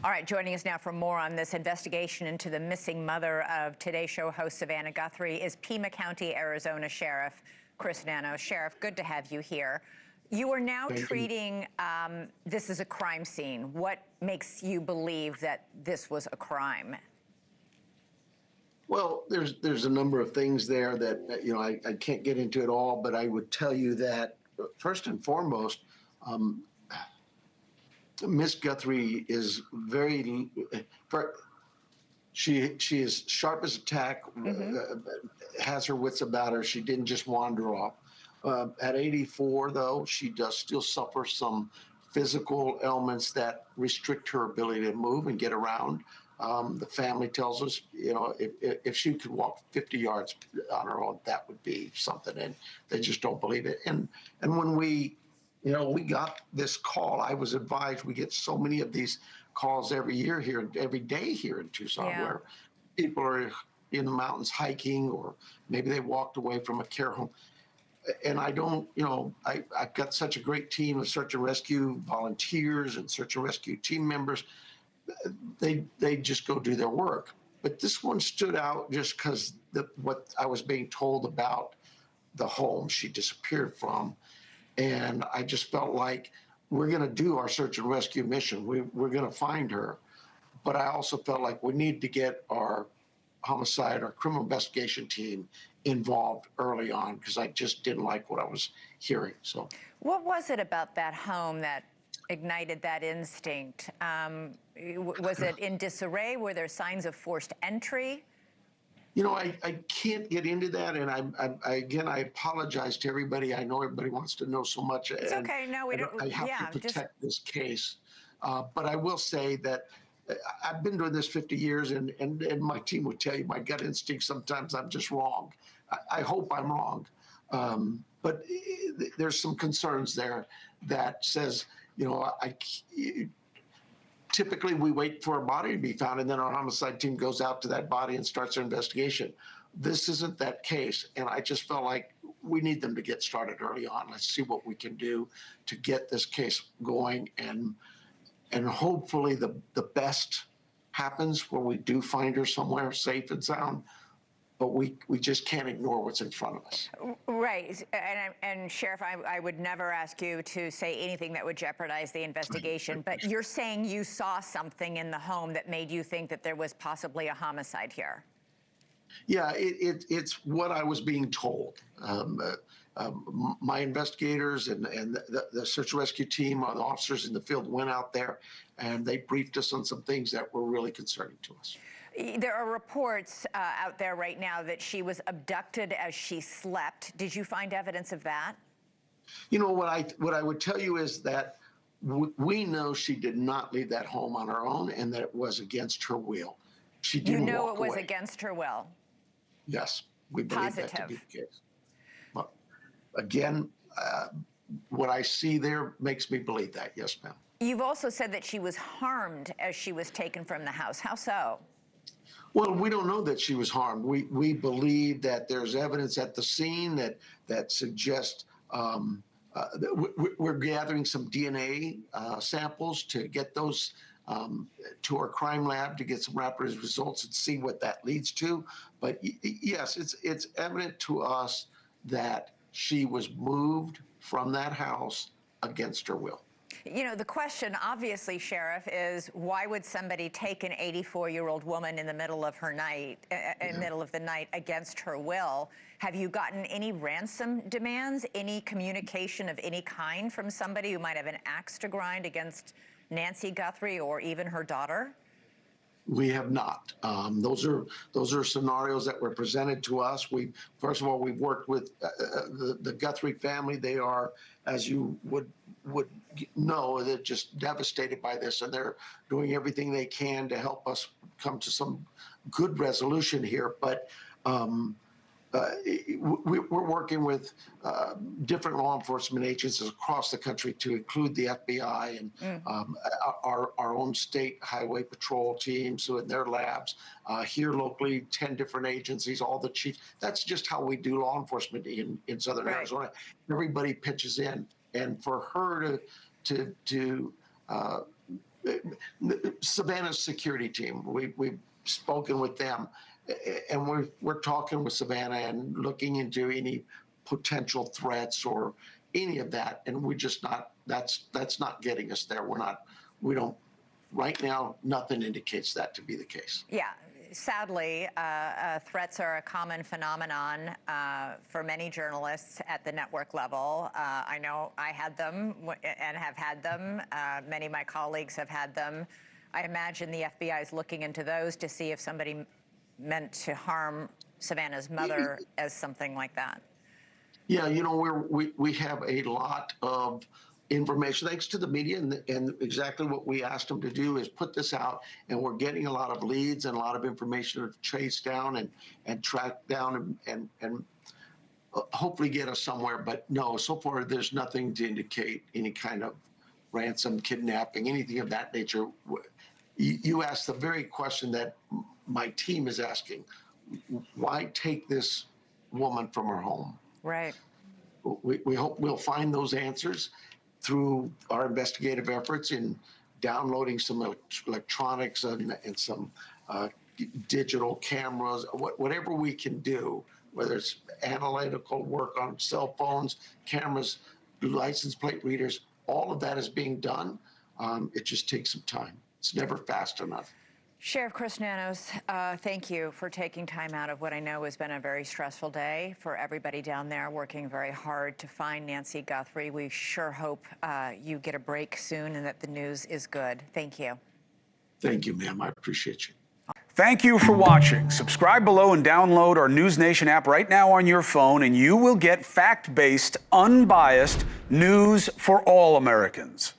All right, joining us now for more on this investigation into the missing mother of Today Show host Savannah Guthrie is Pima County, Arizona Sheriff Chris Nanos. Sheriff, good to have you here. You are now treating this as a crime scene. What makes you believe that this was a crime? Well, there's a number of things there that I can't get into it all, but I would tell you that first and foremost, Miss Guthrie is she is sharp as a tack, has her wits about her. She didn't just wander off. At 84, though, she does still suffer some physical ailments that restrict her ability to move and get around. The family tells us, if she could walk 50 yards on her own, that would be something, and they just don't believe it. And when we got this call, I was advised, we get so many of these calls every day here in Tucson, where people are in the mountains hiking, or maybe they walked away from a care home. And I don't, I've got such a great team of search and rescue volunteers and search and rescue team members. They just go do their work. But this one stood out just because what I was being told about the home she disappeared from. And I just felt like we're going to do our search and rescue mission. We're going to find her. But I also felt like we need to get our criminal investigation team involved early on, because I just didn't like what I was hearing. So, what was it about that home that ignited that instinct? Was it in disarray? Were there signs of forced entry? I can't get into that, and I apologize to everybody. I know everybody wants to know so much. It's okay. No, we don't. I have to protect this case, but I will say that I've been doing this 50 years, and my team would tell you my gut instinct sometimes I'm just wrong. I hope I'm wrong, but there's some concerns there that says, typically we wait for a body to be found, and then our homicide team goes out to that body and starts their investigation. This isn't that case, and I just felt like we need them to get started early on. Let's see what we can do to get this case going, and hopefully the best happens when we do find her somewhere safe and sound. But we just can't ignore what's in front of us. Right. And Sheriff, I would never ask you to say anything that would jeopardize the investigation, but you're saying you saw something in the home that made you think that there was possibly a homicide here. Yeah, it's what I was being told. My investigators and the search and rescue team, the officers in the field went out there, and they briefed us on some things that were really concerning to us. There are reports out there right now that she was abducted as she slept. Did you find evidence of that? What I would tell you is that we know she did not leave that home on her own, and that it was against her will. She didn't walk away. It was against her will? Yes, we believe that to be the case. But again, what I see there makes me believe that. Yes, ma'am. You've also said that she was harmed as she was taken from the house. How so? Well, we don't know that she was harmed. We believe that there's evidence at the scene that suggests we're gathering some DNA samples to get those to our crime lab to get some rapid results and see what that leads to. But yes, it's evident to us that she was moved from that house against her will. The question, obviously, Sheriff, is why would somebody take an 84-year-old woman in the middle of the night against her will? Have you gotten any ransom demands, any communication of any kind from somebody who might have an axe to grind against Nancy Guthrie or even her daughter? We have not. Those are scenarios that were presented to us. First of all, we've worked with the Guthrie family. They are, as you would know, they're just devastated by this, and they're doing everything they can to help us come to some good resolution here. But we're working with different law enforcement agencies across the country, to include the FBI and our own state highway patrol teams in their labs. Here locally, 10 different agencies, all the chiefs. That's just how we do law enforcement in Southern Arizona. Everybody pitches in. And for her to Savannah's security team. We've spoken with them, and we're talking with Savannah and looking into any potential threats or any of that. And we're just not. That's not getting us there. We don't. Right now, nothing indicates that to be the case. Yeah. Sadly, threats are a common phenomenon for many journalists at the network level. I know I had them and have had them. Many of my colleagues have had them. I imagine the FBI is looking into those to see if somebody meant to harm Savannah's mother as something like that. Yeah, you know, we have a lot of information thanks to the media, and exactly what we asked them to do is put this out, and we're getting a lot of leads and a lot of information to chase down and track down and hopefully get us somewhere. But no, so far there's nothing to indicate any kind of ransom, kidnapping, anything of that nature. You asked the very question that my team is asking: why take this woman from her home? Right. We hope we'll find those answers through our investigative efforts in downloading some electronics and some digital cameras, whatever we can do, whether it's analytical work on cell phones, cameras, license plate readers, all of that is being done. It just takes some time. It's never fast enough. Sheriff Chris Nanos, thank you for taking time out of what I know has been a very stressful day for everybody down there working very hard to find Nancy Guthrie. We sure hope you get a break soon and that the news is good. Thank you. Thank you, ma'am. I appreciate you. Thank you for watching. Subscribe below and download our NewsNation app right now on your phone, and you will get fact-based, unbiased news for all Americans.